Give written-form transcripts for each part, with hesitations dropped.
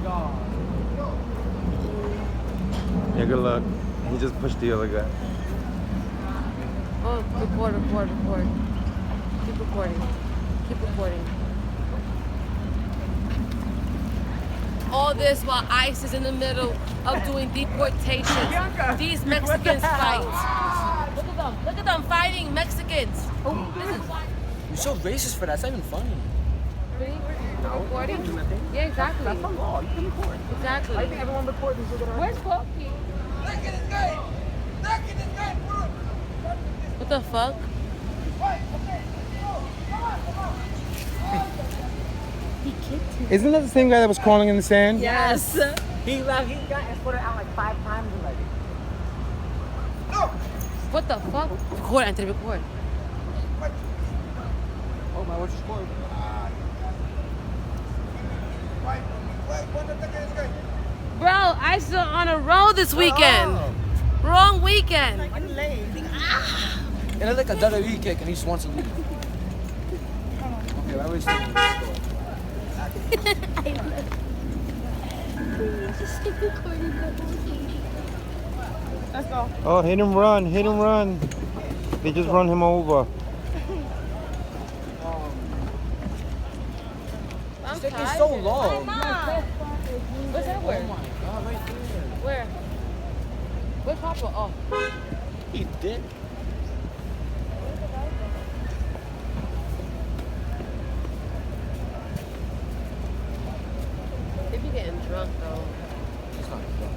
God. Yeah, good luck. He just pushed the other guy. Oh, record. Keep recording. All this while ICE is in the middle of doing deportations. These Mexicans fight. Look at them fighting Mexicans. You're so racist for that. It's not even funny. Really? Recording? Yeah, exactly. That's not law. You can record. Exactly. I think everyone records and so Where's Coffee? What the fuck? He kicked him. Isn't that the same guy that was crawling in the sand? Yes. He got escorted out like 5 times already. What the fuck? Record, Anthony, record. Oh my, what's your score? Bro, I saw on a road this weekend. Wrong weekend. It looked like a WWE kick and he just wants to leave. Okay, why are we still in this score? Just keep recording the whole thing. Let's go. Oh, hit him run. They just run him over. I'm It's taking tired. so long. Where's that where? Oh my God, right there. Where? Where's Papa? Oh. He did. They be getting drunk though. He's not drunk.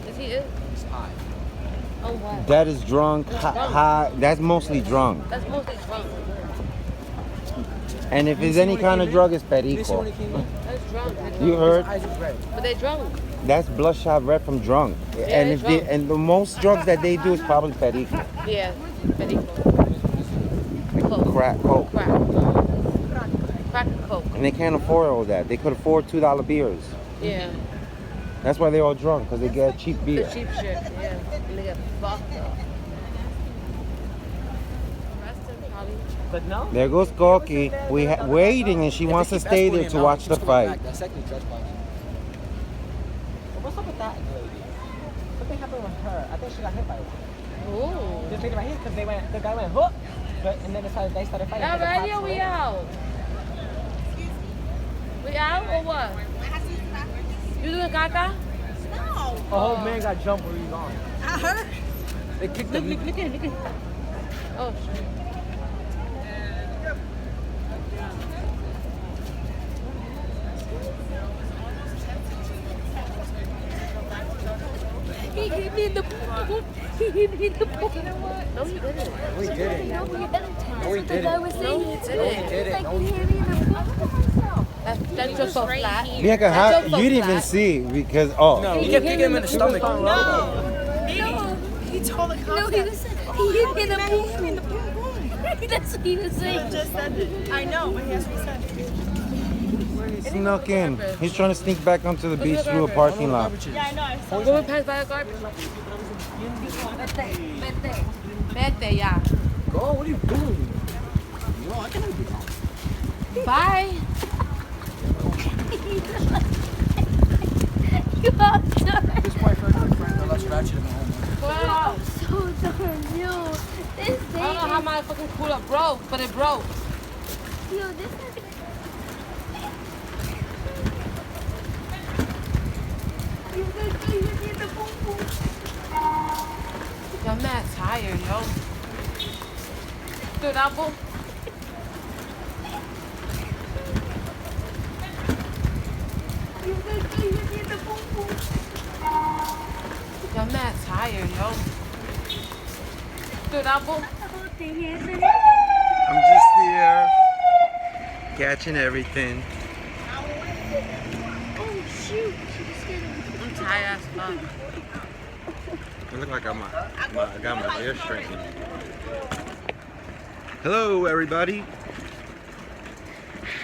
Is he? He's high. Oh what? That is drunk. High. That's mostly drunk. That's mostly drunk. And if it's any kind of drug, it's Did you see when he perico. came in? That's drunk. They're drunk. You heard? His eyes was red. But they drunk. That's bloodshot red from drunk. And they if they, drunk. and the most drugs that they do is probably perico. Yeah. Perico. Coke. Crack, coke. Crack. Crack and coke. And they can't afford all that. They could afford $2 beers. Yeah. That's why they're all drunk, because they get cheap The beer. cheap shit. Yeah. And they get fucked up. Arrested probably. But no. There goes Gorky. Waiting, and she wants to stay there to watch the fight. That's actually trespassing. What's up with that lady? Something happened with her. I think she got hit by one. Ooh. This lady right here, because the guy went hook, and then they started fighting. Y'all ready or we out? We out or what? You doing caca? No. A whole man got jumped where he's on. I heard. They kicked him. Look at. Oh shit. He hit me in the pool. He hit me in the pool. No, he didn't. No, he didn't. No, he didn't. No, he The guy didn't. was No, saying he it's didn't. like No, he he hit me in the pool. That's just so flat. Bianca, how, you didn't even see because, oh. No, he kept kicking him in the stomach. No. He told the cops. No, he was saying he hit me in the pool. He hit me in the boom boom. That's what he was He saying. just said it. I know, but he has to be said. He snuck in. He's trying to sneak back onto the beach through a parking lot. Yeah, I know. I saw Go and pass by the garbage. Vete, yeah. Go, what are you doing? Yo, I can't be wrong. Bye. You are done. This white friend, let's ratchet him home. Wow. So darn yo. This I thing don't know how my fucking cooler broke, but it broke. yo, this is you guys hit me in the boom boom. I'm mad tired, yo. Dude, apple. You guys hit me in the boom boom. I'm mad tired, yo. Dude, apple. I'm just here, catching everything. Oh shoot. She just hit him. I'm tired as fuck. I look like I got my hair shrinking. Hello, everybody.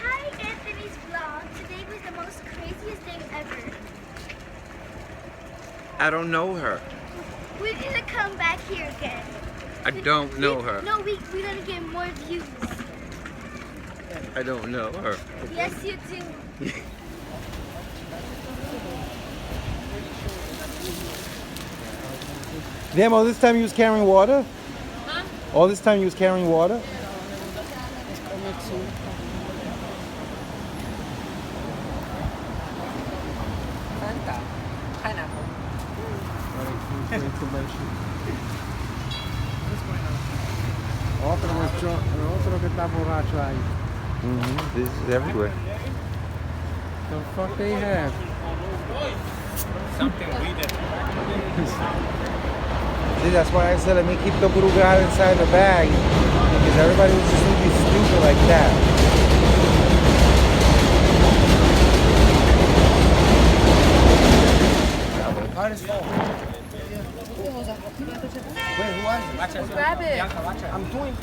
Hi, Anthony's vlog. Today was the most craziest day ever. I don't know her. We're gonna come back here again. I don't know her. No, we're gonna get more views. I don't know her. Yes, you do. Damn, all this time you was carrying water? Huh? All this time you was carrying water? Fanta. Pineapple. Otro que está borracho ahí. This is everywhere. The fuck they have? See, that's why I said let me keep the burugal inside the bag. Because everybody was just looking stupid like that. Card is full. Wait, who was it? Grab it. I'm doing.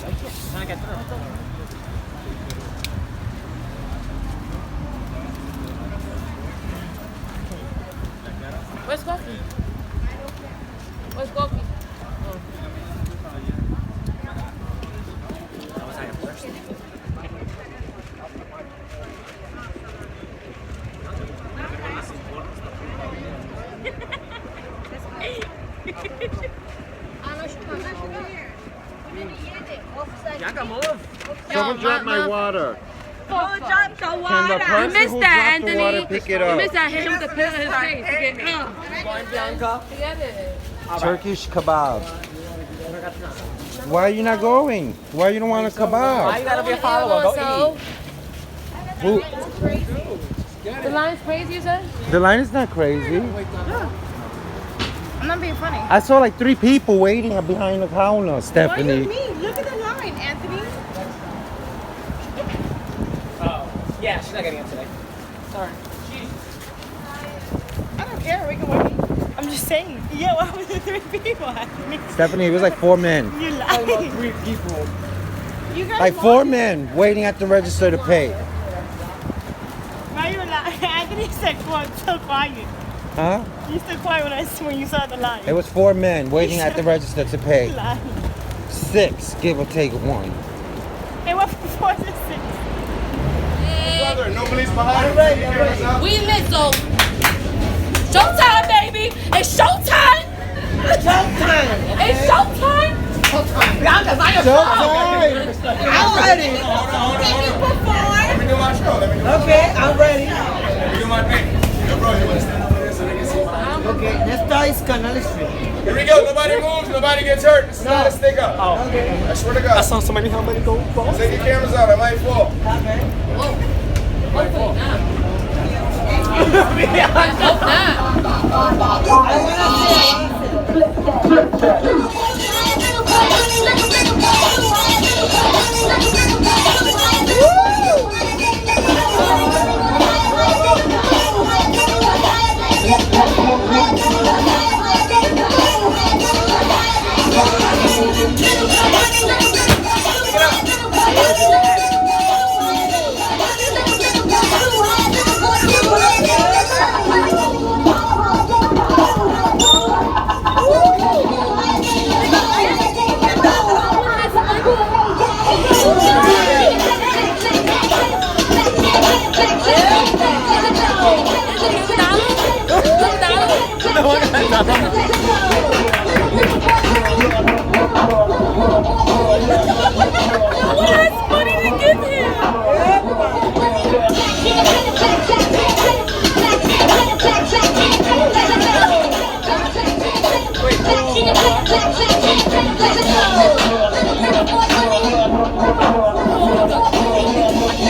Where's Goki? Where's Goki? Someone dropped my water. Who dropped the Can the water? person You missed who that, dropped the water Anthony. pick it You up? missed that. Hit him with the pillow in his face to get Bianca. Get it. Turkish kebab. Why are you not going? Why you don't want a Why kebab? you gotta be a follower? Go So, Who? the line's crazy, you said? The line is not crazy. I'm not being funny. I saw like 3 people waiting behind the counter, What do you Stephanie. mean? Look at the line, Anthony. Yeah, she's not getting it today. Sorry. I don't care. We can wait. I'm just saying. Yeah, why was there 3 people? Anthony? Stephanie, it was like 4 men. You lying. 3 people. You guys Like 4 lying. men waiting at the register to pay. Why you lying? Anthony said, so quiet. Huh? You stood quiet when you saw the line. It was 4 men waiting at the register to pay. You lying. 6, give or take 1. It went from 4 to 6. No police behind. We lit, so. Showtime, baby! It's showtime! Showtime! It's showtime! Bianca's on your I'm ready. Let me do my show. Okay, I'm ready. Let me do my thing. Yo, bro, you want to stand over there so they can see my... Okay, let's start Canal Street. Here we go. Nobody moves. Nobody gets hurt. This is not a stick up. Oh, okay. I swear to God. saw somebody helmet go both. Take your cameras out. I might fall. Okay. Hopefully not.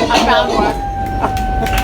I found one.